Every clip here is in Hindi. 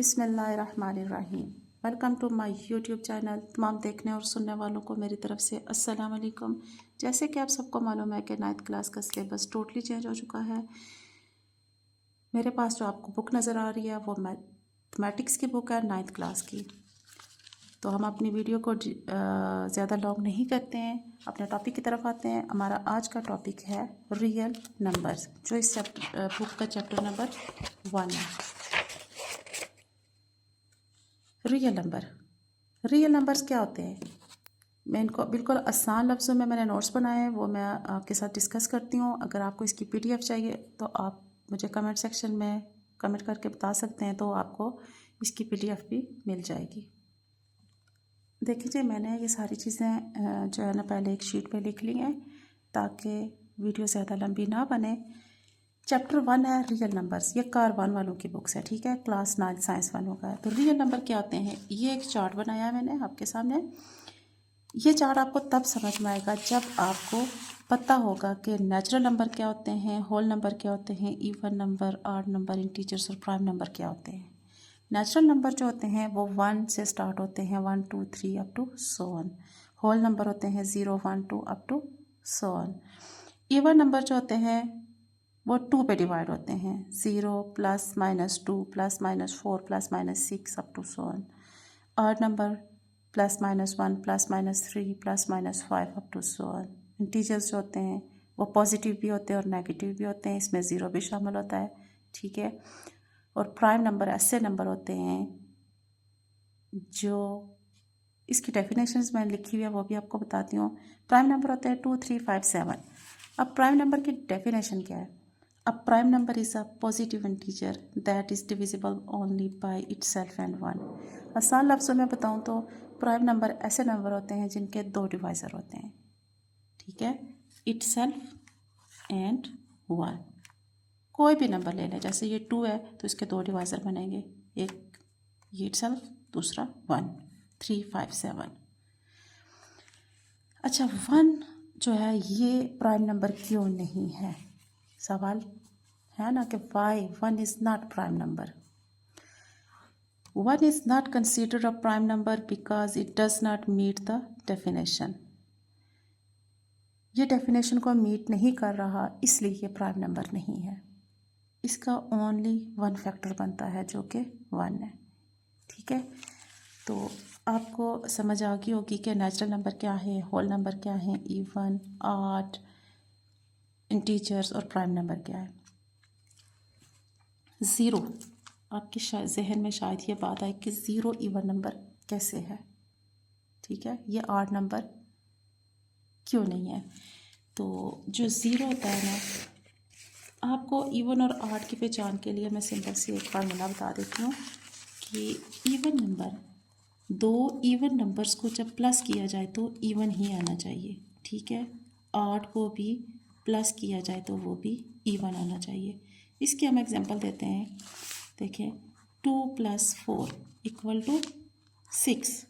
बिस्मिल्लाहिर्रहमानिर्रहीम। Welcome to my YouTube channel. तमाम देखने और सुनने वालों को मेरी तरफ से अस्सलाम वालेकुम। जैसे कि आप सबको मालूम है कि 9th क्लास का सिलेबस टोटली चेंज हो चुका है। मेरे पास जो आपको बुक नज़र आ रही है वो मैथमेटिक्स की बुक है 9th क्लास की। तो हम अपनी वीडियो को ज़्यादा लॉन्ग नहीं करते हैं, अपने टॉपिक की तरफ आते हैं। हमारा आज का टॉपिक है रियल नंबर्स, जो इस बुक का चैप्टर नंबर 1 है। रियल नंबर्स क्या होते हैं? मैं इनको बिल्कुल आसान लफ्ज़ों में मैंने नोट्स बनाए हैं, वो मैं आपके साथ डिस्कस करती हूँ। अगर आपको इसकी PDF चाहिए तो आप मुझे कमेंट सेक्शन में कमेंट करके बता सकते हैं, तो आपको इसकी PDF भी मिल जाएगी। देखिए, मैंने ये सारी चीज़ें जो है ना पहले एक शीट पे लिख ली हैं ताकि वीडियो ज़्यादा लंबी ना बने। चैप्टर 1 है रियल नंबर्स। ये कार 1 वालों की बुक्स है, ठीक है, क्लास 9 साइंस वालों का है। तो रियल नंबर क्या होते हैं, ये एक चार्ट बनाया है मैंने आपके सामने। ये चार्ट आपको तब समझ में आएगा जब आपको पता होगा कि नेचुरल नंबर क्या होते हैं, होल नंबर क्या होते हैं, even number, odd number, integers और प्राइम नंबर क्या होते हैं। नेचुरल नंबर जो होते हैं वो 1 से स्टार्ट होते हैं, 1 2 3 up to so on. Whole number होते हैं 0 1 2 up to so on. Even number जो होते हैं वो 2 पे डिवाइड होते हैं, 0 plus minus 2 plus minus 4 plus minus 6 up to so on. Odd number plus minus 1 plus minus 3 plus minus 5 up to so on. Integers जो होते हैं वो पॉजिटिव भी होते हैं और नेगेटिव भी होते हैं, इसमें 0 भी शामिल होता है, ठीक है। और प्राइम नंबर ऐसे नंबर होते हैं जो, इसकी डेफिनेशंस मैंने लिखी हुई है वो भी आपको बताती हूँ। प्राइम नंबर होते हैं 2 3 5 7। अब प्राइम नंबर की डेफिनेशन क्या है? A prime number is a positive integer that is divisible only by itself and 1। आसान लफ्ज़ों में बताऊँ तो प्राइम नंबर ऐसे नंबर होते हैं जिनके 2 डिवाइज़र होते हैं, ठीक है, इटसेल्फ एंड 1। कोई भी नंबर ले लें, जैसे ये 2 है तो इसके 2 डिवाइज़र बनेंगे, एक ये इटसेल्फ, दूसरा 1, 3 5 7। अच्छा, 1 जो है ये प्राइम नंबर क्यों नहीं है? सवाल है ना कि why 1 is not prime number. 1 is not considered a prime number because it does not meet the definition. ये डेफिनेशन को मीट नहीं कर रहा, इसलिए ये प्राइम नंबर नहीं है। इसका ओनली 1 फैक्टर बनता है जो कि 1 है, ठीक है। तो आपको समझ आ गई होगी कि नेचुरल नंबर क्या है, होल नंबर क्या है, इवन, ऑड, इंटीजर्स और प्राइम नंबर क्या है। 0, आपके जहन में शायद ये बात आए कि 0 इवन नंबर कैसे है, ठीक है, ये ऑड नंबर क्यों नहीं है। तो जो 0 होता है ना, आपको इवन और ऑड की पहचान के लिए मैं सिंपल से एक फार्मूला बता देती हूँ कि इवन नंबर, 2 इवन नंबर्स को जब प्लस किया जाए तो इवन ही आना चाहिए, ठीक है। ऑड को भी प्लस किया जाए तो वो भी इवन आना चाहिए। इसके हम एग्जांपल देते हैं, देखें, 2 + 4 = 6।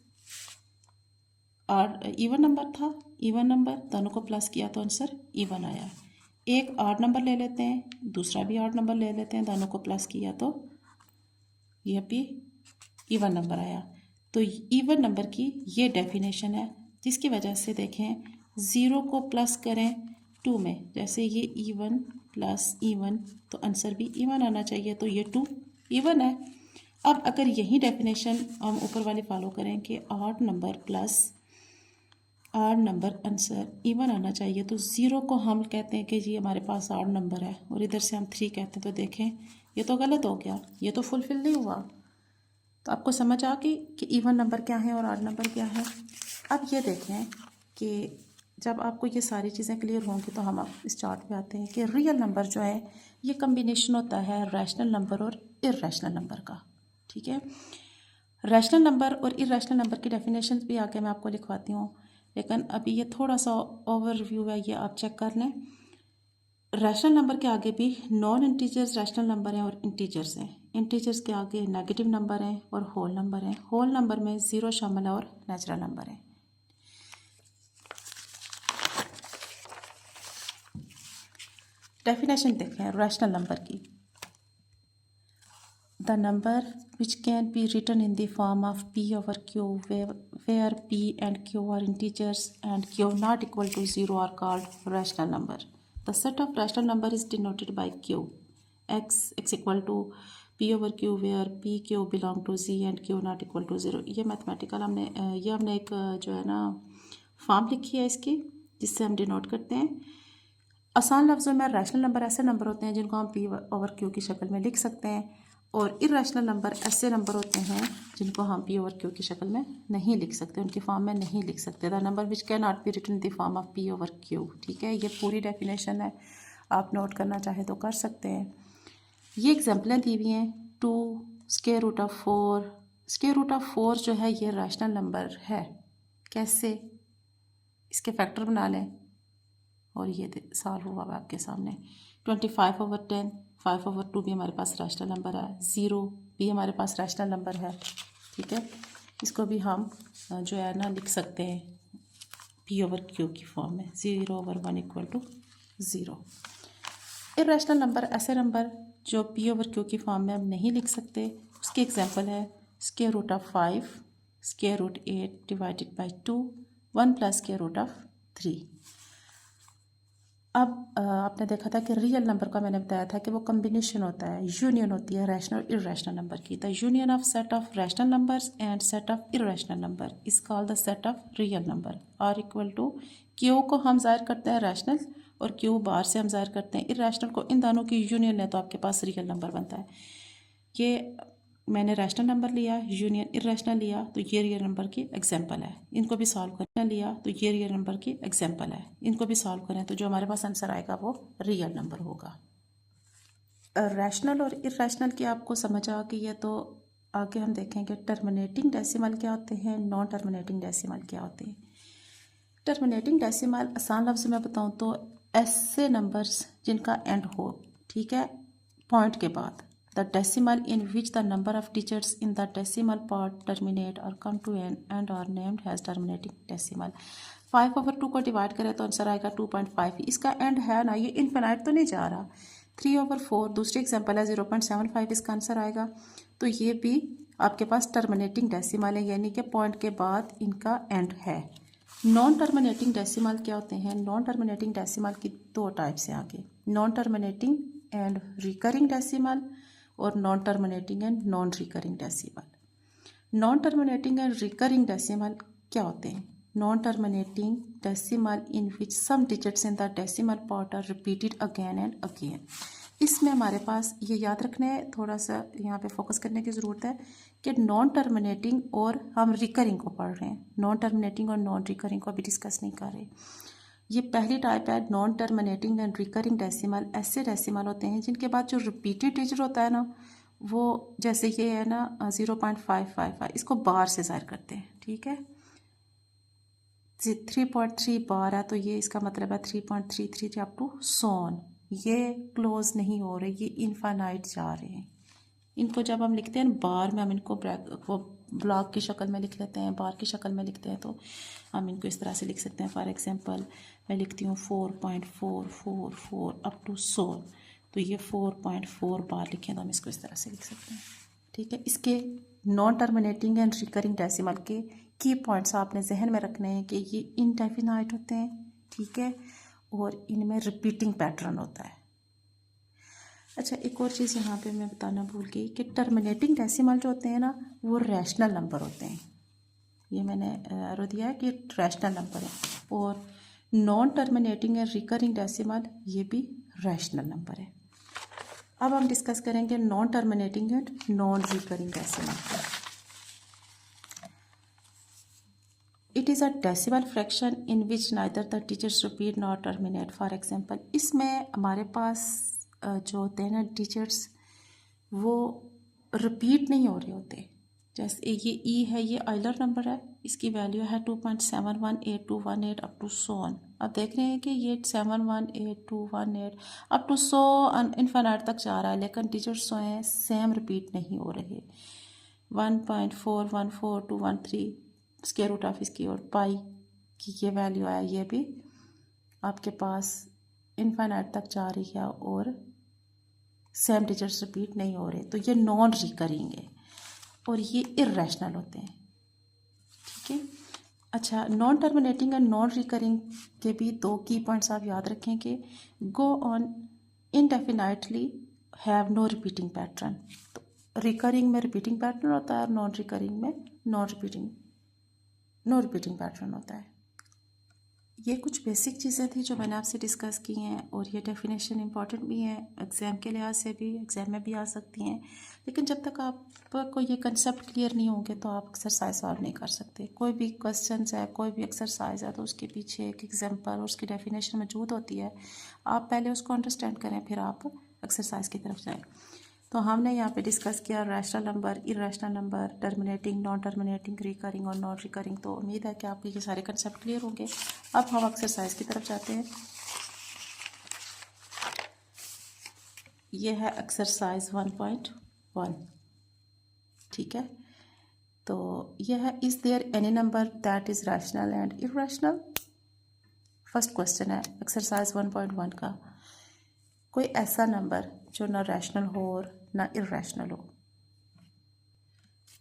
और इवन नंबर था, इवन नंबर दोनों को प्लस किया तो आंसर इवन आया। एक ऑड नंबर ले लेते हैं, दूसरा भी ऑड नंबर ले लेते हैं, दोनों को प्लस किया तो यह भी इवन नंबर आया। तो इवन नंबर की ये डेफिनेशन है, जिसकी वजह से देखें 0 को प्लस करें 2 में, जैसे ये इवन प्लस इवन तो आंसर भी इवन आना चाहिए, तो ये 2 इवन है। अब अगर यही डेफिनेशन हम ऊपर वाली फॉलो करें कि odd number plus odd number answer even आना चाहिए, तो 0 को हम कहते हैं कि जी हमारे पास ऑड नंबर है, और इधर से हम 3 कहते हैं, तो देखें ये तो गलत हो गया, ये तो फुलफिल नहीं हुआ। तो आपको समझ आ गई कि इवन नंबर क्या है और ऑड नंबर क्या है। अब ये देखें कि जब आपको ये सारी चीज़ें क्लियर होंगी तो हम अब इस चार्ट पे आते हैं कि रियल नंबर जो है ये कम्बिनेशन होता है रैशनल नंबर और इर्रेशनल नंबर का, ठीक है। रैशनल नंबर और इर्रेशनल नंबर की डेफिनेशन भी आगे मैं आपको लिखवाती हूँ, लेकिन अभी ये थोड़ा सा ओवरव्यू है, ये आप चेक कर लें। रैशनल नंबर के आगे भी नॉन इंटीजर्स रैशनल नंबर हैं और इंटीजर्स हैं। इंटीजर्स के आगे नेगेटिव नंबर हैं और होल नंबर हैं। होल नंबर में 0 शामिल है और नेचुरल नंबर है। डेफिनेशन देखें रैशनल नंबर की। the number which can be written in the form of p over q where p and q are integers and q not equal to 0 are called rational number. The set of rational number is denoted by q. x equal to p over q where p q belong to z and q not equal to 0. ये मैथमेटिकल हमने एक जो है ना फॉर्म लिखी है इसकी, जिससे हम डिनोट करते हैं. आसान लफ्ज़ों में रैशनल नंबर ऐसे नंबर होते हैं जिनको हम p ओवर q की शक्ल में लिख सकते हैं, और इरेशनल नंबर ऐसे नंबर होते हैं जिनको हम p ओवर q की शक्ल में नहीं लिख सकते, उनकी फॉर्म में नहीं लिख सकते. The number which can not be written in the form of p over q. ठीक है, ये पूरी डेफिनेशन है, आप नोट करना चाहे तो कर सकते हैं. ये एग्जांपलें दी हुई हैं. 2 square root of 4. Square root of 4 जो है ये रैशनल नंबर है. कैसे? इसके फैक्टर बना लें और ये सॉल्व हुआ है आपके सामने. 25 ओवर 10, 5 ओवर 2 भी हमारे पास रैशनल नंबर है. 0 भी हमारे पास रैशनल नंबर है. ठीक है, इसको भी हम जो है ना लिख सकते हैं p ओवर q की फॉर्म में. 0 over 1 equal to 0. Irrational number ऐसे नंबर जो p ओवर q की फॉर्म में हम नहीं लिख सकते, उसकी एग्जांपल है square root of 5, square root 8 divided by 2, 1 plus square root of 3. अब आपने देखा था कि रियल नंबर का मैंने बताया था कि वो कम्बिनेशन होता है, यूनियन होती है रैशनल और इरेशनल नंबर की. The union of set of rational numbers and set of irrational number is called the set of real number. R equal to Q को हम ज़ाहिर करते हैं रैशनल और क्यू बार से हम ज़ाहिर करते हैं इरेशनल को. इन दोनों की यूनियन लें तो आपके पास रियल नंबर बनता है. ये मैंने रैशनल नंबर लिया, यूनियन इरेशनल लिया, तो ये रियल नंबर की एग्जांपल है. इनको भी सॉल्व करना लिया तो ये रियल नंबर की एग्जांपल है. इनको भी सॉल्व करें तो जो हमारे पास आंसर आएगा वो रियल नंबर होगा. रैशनल और इरेशनल की आपको समझ आ गई है, तो आगे हम देखेंगे टर्मिनेटिंग डेसिमल क्या होते हैं, नॉन टर्मिनेटिंग डेसिमल क्या होते हैं. टर्मिनेटिंग डेसिमल आसान लफ्ज़ में बताऊँ तो ऐसे नंबर्स जिनका एंड हो, ठीक है, पॉइंट के बाद. The decimal in which the number of digits in the decimal part terminate or come to an end are named as terminating decimal. 5 over 2 को डिवाइड करें तो आंसर आएगा 2.5. इसका एंड है ना, ये इन्फिनाइट तो नहीं जा रहा. 3 ओवर 4 दूसरी एग्जांपल है 0.75, इसका आंसर आएगा. तो ये भी आपके पास टर्मिनेटिंग डेसिमल है, यानी कि पॉइंट के बाद इनका एंड है. नॉन टर्मिनेटिंग डेसिमल क्या होते हैं? नॉन टर्मिनेटिंग डेसिमल की दो टाइप्स हैं आगे, non terminating and recurring decimal और non terminating and non recurring decimal. Non terminating and recurring decimal क्या होते हैं? Non terminating decimal in which some digits in the decimal part are repeated again and again. इसमें हमारे पास ये याद रखना है, थोड़ा सा यहाँ पे फोकस करने की ज़रूरत है कि नॉन टर्मिनेटिंग और हम रिकरिंग को पढ़ रहे हैं, नॉन टर्मिनेटिंग और नॉन रिकरिंग को अभी डिस्कस नहीं कर रहे. ये पहली टाइप है non terminating and recurring decimal. ऐसे डेसिमल होते हैं जिनके बाद जो रिपीटेड डिजिट होता है ना, वो जैसे ये है ना 0.555, इसको बार से ज़ाहिर करते हैं. ठीक है, 3.3 बार है तो ये इसका मतलब है 3.33 अप टू सोन. ये क्लोज नहीं हो रहे, ये इनफाइनाइट जा रहे हैं. इनको जब हम लिखते हैं बार में, हम इनको वो ब्लॉक की शक्ल में लिख लेते हैं, बार की शक्ल में लिखते हैं, तो हम इनको इस तरह से लिख सकते हैं. फॉर एग्जांपल मैं लिखती हूँ 4.444 अप टू 100, तो ये 4.4 बार लिखें तो हम इसको इस तरह से लिख सकते हैं. ठीक है, इसके non terminating and recurring decimal के की पॉइंट्स आपने जहन में रखने हैं कि ये इनडेफिनाइट होते हैं. ठीक है, और इनमें रिपीटिंग पैटर्न होता है. अच्छा, एक और चीज़ यहाँ पे मैं बताना भूल गई कि टर्मिनेटिंग डेसिमल जो होते हैं ना, वो रैशनल नंबर होते हैं. ये मैंने एरो दिया है कि रैशनल नंबर है. और non terminating and recurring decimal ये भी रैशनल नंबर है. अब हम डिस्कस करेंगे non terminating and non recurring decimal. It is a decimal fraction in which neither the digits repeat nor terminate. For example इसमें हमारे पास जो होते हैं ना डिजिट्स, वो रिपीट नहीं हो रहे होते. जैसे ये ई है, ये आइलर नंबर है, इसकी वैल्यू है 2.718218 अप टू 100. अब देख रहे हैं कि ये 718218 अप टू 100 इनफाइनाइट तक जा रहा है, लेकिन डिजिट्स जो हैं सेम रिपीट नहीं हो रहे. 1.414213 स्क्वायर रूट ऑफ इसकी और पाई की ये वैल्यू आया, ये भी आपके पास इनफाइनाइट तक जा रही है और सेम डिजिट्स रिपीट नहीं हो रहे, तो ये नॉन रिकरिंग है और ये इर्रेशनल होते हैं। ठीक है। अच्छा, non terminating and non recurring के भी दो की पॉइंट्स आप याद रखें कि go on indefinitely, have no repeating pattern. तो रिकरिंग में रिपीटिंग पैटर्न होता है और नॉन रिकरिंग में नो रिपीटिंग पैटर्न होता है। ये कुछ बेसिक चीज़ें थी जो मैंने आपसे डिस्कस की हैं और ये डेफिनेशन इंपॉर्टेंट भी है, एग्ज़ाम के लिहाज से भी, एग्ज़ाम में भी आ सकती हैं। लेकिन जब तक आपको ये कंसेप्ट क्लियर नहीं होंगे तो आप एक्सरसाइज सॉल्व नहीं कर सकते। कोई भी क्वेश्चन है, कोई भी एक्सरसाइज है, तो उसके पीछे एक एग्जाम्पल और उसकी डेफिनेशन मौजूद होती है। आप पहले उसको अंडरस्टैंड करें, फिर आप एक्सरसाइज की तरफ जाएँ। तो हमने यहाँ पे डिस्कस किया rational number, irrational number, terminating, non terminating, recurring और नॉन रिकरिंग। तो उम्मीद है कि आपको ये सारे कंसेप्ट क्लियर होंगे। अब हम एक्सरसाइज की तरफ जाते हैं। ये है एक्सरसाइज 1.1। ठीक है। तो यह है, is there any number that is rational and irrational. First question है एक्सरसाइज 1.1 का, कोई ऐसा नंबर जो ना रैशनल हो और ना इरेशनल हो।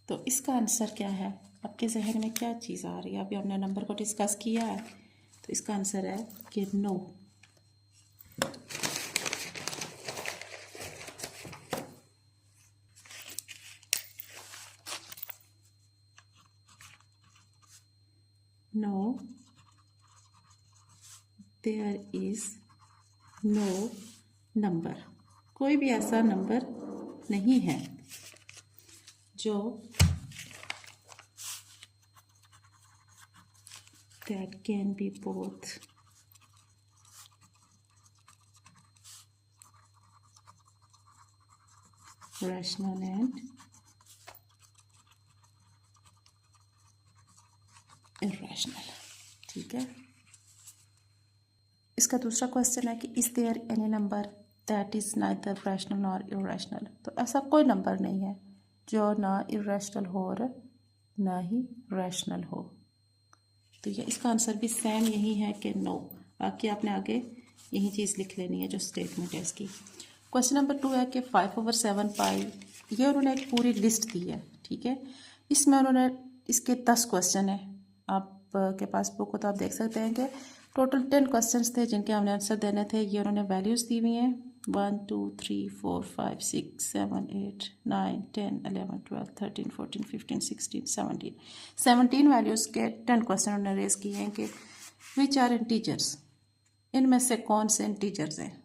तो इसका आंसर क्या है? आपके जहन में क्या चीज़ आ रही है? अभी हमने नंबर को डिस्कस किया है, तो इसका आंसर है कि no. No, there is no number, कोई भी ऐसा नंबर नहीं है जो that can be both rational and irrational। ठीक है। इसका दूसरा क्वेश्चन है कि is there any number that is neither rational nor irrational. तो ऐसा कोई नंबर नहीं है जो ना इरेशनल हो और ना ही रैशनल हो। तो ये इसका आंसर भी सेम यही है कि नो। बाकी आपने आगे यही चीज़ लिख लेनी है जो स्टेटमेंट है इसकी। क्वेश्चन नंबर 2 है कि 5/7 पाई, ये उन्होंने एक पूरी लिस्ट दी है। ठीक है। इसमें उन्होंने, इसके 10 क्वेश्चन है। आप के पास बुक हो तो आप देख सकते हैं कि टोटल 10 क्वेश्चंस थे जिनके हमने आंसर देने थे। ये उन्होंने वैल्यूज़ दी हुई हैं 1 2 3 4 5 6 7 8 9 10 11 12 13 14 15 16 17 वैल्यूज़ के 10 क्वेश्चन उन्होंने रेज किए हैं कि विच आर इंटीजर्स, इनमें से कौन से इंटीजर्स हैं।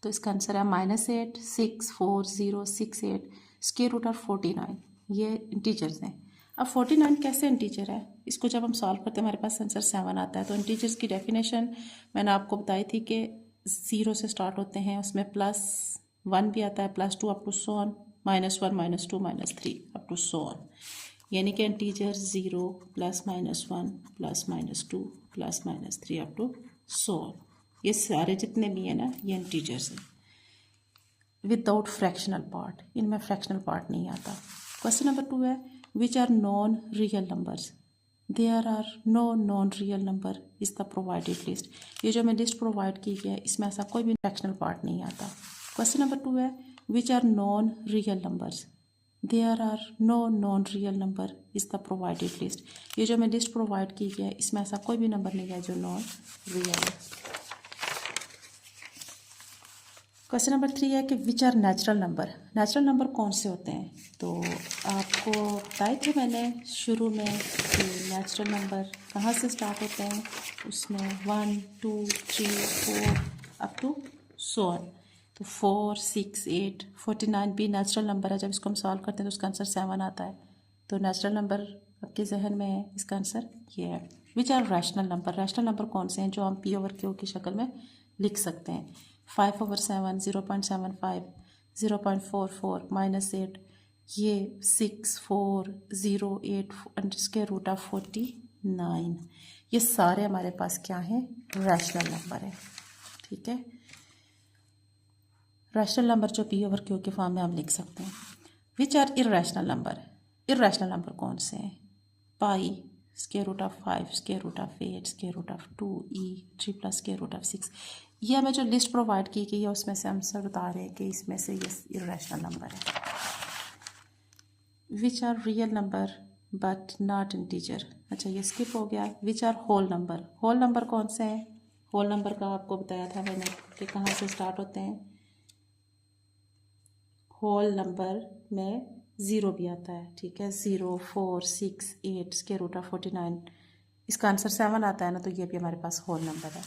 तो इसका आंसर है -8 6 4 0 6 8 स्क्वायर रूट ऑफ 49। ये इंटीजर्स हैं। अब 49 कैसे इंटीजर है? इसको जब हम सॉल्व करते हैं हमारे पास आंसर 7 आता है। तो इंटीजर्स की डेफिनेशन मैंने आपको बताई थी कि 0 से स्टार्ट होते हैं, उसमें +1 भी आता है, +2 up to so on, -1 -2 -3 up to so on. यानी कि integer 0 +-1 +-2 +-3 up to so on. ये सारे जितने भी हैं ना, ये इंटीजर्स हैं विदाउट फ्रैक्शनल पार्ट। इनमें फ्रैक्शनल पार्ट नहीं आता। क्वेश्चन नंबर 2 है which are non real numbers. There are no non real number is the provided list. ये जो हमें लिस्ट प्रोवाइड की गई है इसमें ऐसा कोई भी फ्रैक्शनल पार्ट नहीं आता। क्वेश्चन नंबर 2 है which are non real numbers. There are no non real number is the provided list. ये जो हमें लिस्ट प्रोवाइड की गई है इसमें ऐसा कोई भी नंबर नहीं है जो नॉन रियल है। क्वेश्चन नंबर 3 है कि which are natural number. Natural number कौन से होते हैं? तो आपको बताए थे मैंने शुरू में कि नेचुरल नंबर कहाँ से स्टार्ट होते हैं। उसमें 1 2 3 4 अप टू सो ऑन। तो 4 6 8 49 भी नेचुरल नंबर है। जब इसको हम सॉल्व करते हैं तो उसका आंसर 7 आता है। तो नेचुरल नंबर आपके जहन में है, इसका आंसर ये है। Which are rational number. Rational number कौन से हैं जो हम P/Q की शक्ल में लिख सकते हैं। 5/7 0.75 0.44 -8, ये 6 4 0 8 स्क्वायर रूट ऑफ 49। ये सारे हमारे पास क्या हैं? रैशनल नंबर है। ठीक है। रैशनल नंबर जो P/Q के फॉर्म में हम लिख सकते हैं। Which are irrational number. Irrational number कौन से हैं? Pi square root of 5 square root of 8 square root of 2 3 plus square root of 6। ये हमें जो लिस्ट प्रोवाइड की गई है उसमें से हम सब बता रहे हैं कि इसमें से ये इर्रेशनल नंबर है। Which are real number but not integer. अच्छा ये स्किप हो गया। Which are whole number. Whole number कौन से हैं? होल नंबर का आपको बताया था मैंने कि कहाँ से स्टार्ट होते हैं। होल नंबर में ज़ीरो भी आता है, ठीक है। 0, 4, 6, 8 स्क्वायर रूट ऑफ 49, इसका आंसर 7 आता है ना, तो ये भी हमारे पास होल नंबर है।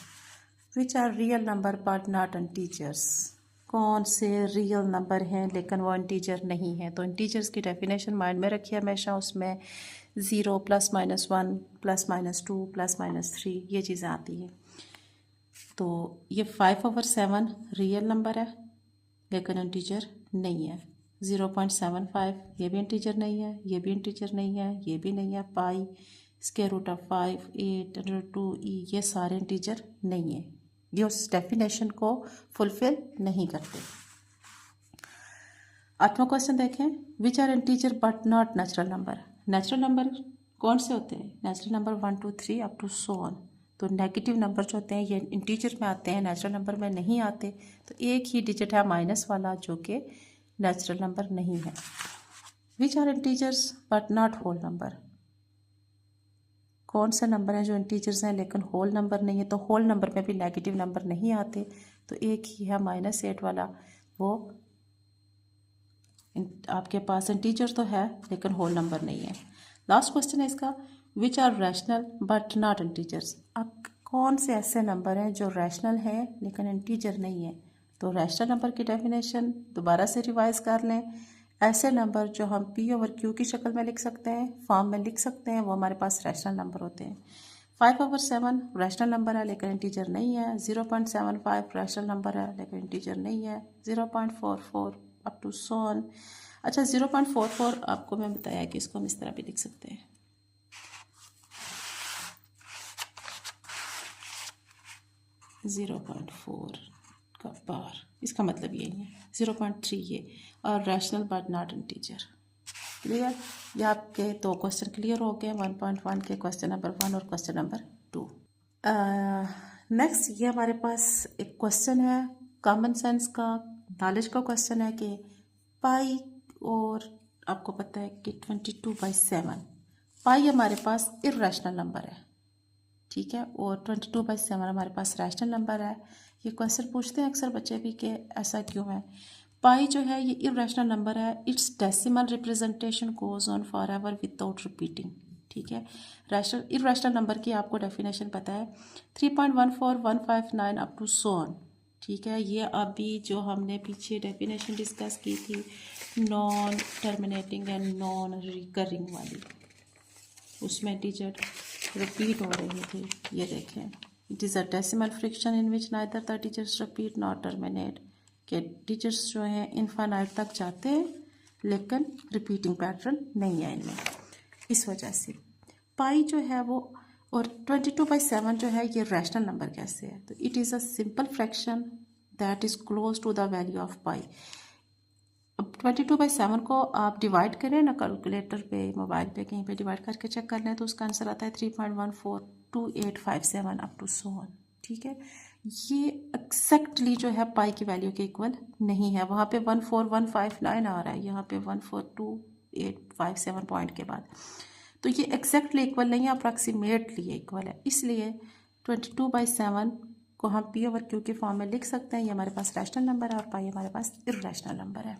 Which are real number but not integers. कौन से रियल नंबर हैं लेकिन वो इंटीजर नहीं है? तो इंटीजर्स की डेफिनेशन माइंड में रखिए हमेशा। उसमें 0 +-1 +-2 +-3 ये चीज़ें आती हैं। तो ये 5/7 रियल नंबर है लेकिन इंटीजर नहीं है। 0.75 ये भी इंटीजर नहीं है, ये भी इंटीजर नहीं है, ये भी नहीं है। पाई, स्क्वायर रूट ऑफ 5, 8/2e ये सारे इंटीजर नहीं है। ये उस डेफिनेशन को फुलफिल नहीं करते। 8वां क्वेश्चन देखें। Which are integer but not natural number. Natural number कौन से होते हैं? Natural number 1, 2, 3 up to so on. तो नेगेटिव नंबर जो होते हैं ये इंटीजर में आते हैं, नेचुरल नंबर में नहीं आते। तो एक ही डिजिट है माइनस वाला जो कि नेचुरल नंबर नहीं है। Which are integers but not whole number. कौन से नंबर हैं जो इंटीजर्स हैं लेकिन होल नंबर नहीं है? तो होल नंबर में भी नेगेटिव नंबर नहीं आते। तो एक ही है -8 वाला, वो आपके पास इंटीजर तो है लेकिन होल नंबर नहीं है। लास्ट क्वेश्चन है इसका। Which are rational but not integers. अब कौन से ऐसे नंबर हैं जो रैशनल हैं लेकिन इंटीजर नहीं है? तो रैशनल नंबर की डेफिनेशन दोबारा से रिवाइज कर लें। ऐसे नंबर जो हम P/Q की शक्ल में लिख सकते हैं, फॉर्म में लिख सकते हैं, वो हमारे पास रैशनल नंबर होते हैं। 5/7 रैशनल नंबर है लेकिन इंटीजर नहीं है। 0.75 रैशनल नंबर है लेकिन इंटीजर नहीं है। 0.44 अप टू सो ऑन। अच्छा 0.44 आपको मैं बताया कि इसको हम इस तरह भी लिख सकते हैं। 0.4 का पावर, इसका मतलब यही है। 0.3 ये, और rational but not integer. Clear? ये आपके 2 क्वेश्चन क्लियर हो गए। 1.1 के क्वेश्चन नंबर 1 और क्वेश्चन नंबर 2। नेक्स्ट ये हमारे पास एक क्वेश्चन है कॉमन सेंस का, नॉलेज का क्वेश्चन है कि पाई, और आपको पता है कि 22/7 पाई हमारे पास इर्रेशनल नंबर है, ठीक है, और 22/7 हमारे पास रैशनल नंबर है। ये क्वेश्चन पूछते हैं अक्सर बच्चे भी कि ऐसा क्यों है। पाई जो है ये इर्रेशनल नंबर है। It's decimal representation goes on for ever without repeating, ठीक है। रैशनल इर्रेशनल नंबर की आपको डेफिनेशन पता है 3.14159 अप टू सो ऑन, ठीक है। ये अभी जो हमने पीछे डेफिनेशन डिस्कस की थी non terminating and non recurring वाली, उसमें टीचर रिपीट हो रही थी। ये देखें, it is a decimal friction in which neither the teachers repeat not terminate, के टीचर्स जो हैं इनफाइनाइट तक जाते हैं लेकिन रिपीटिंग पैटर्न नहीं है इनमें। इस वजह से पाई जो है वो, और 22/7 जो है ये रैशनल नंबर कैसे है? तो it is a simple fraction that is close to the value of pi. अब 22/7 को आप डिवाइड करें ना कैलकुलेटर पे, मोबाइल पे, कहीं पे डिवाइड करके चेक कर लें तो उसका आंसर आता है 3.142857 अप टू सो ऑन, ठीक है। ये एक्जैक्टली जो है पाई की वैल्यू के इक्वल नहीं है। वहाँ पे 14159 आ रहा है, यहाँ पे 142,857 पॉइंट के बाद, तो ये एक्जैक्टली इक्वल नहीं है, अप्रॉक्सीमेटली इक्वल है। इसलिए 22/7 को हम P/Q के फॉर्म में लिख सकते हैं। ये हमारे पास रैशनल नंबर है और पाई हमारे पास इर्रेशनल नंबर है।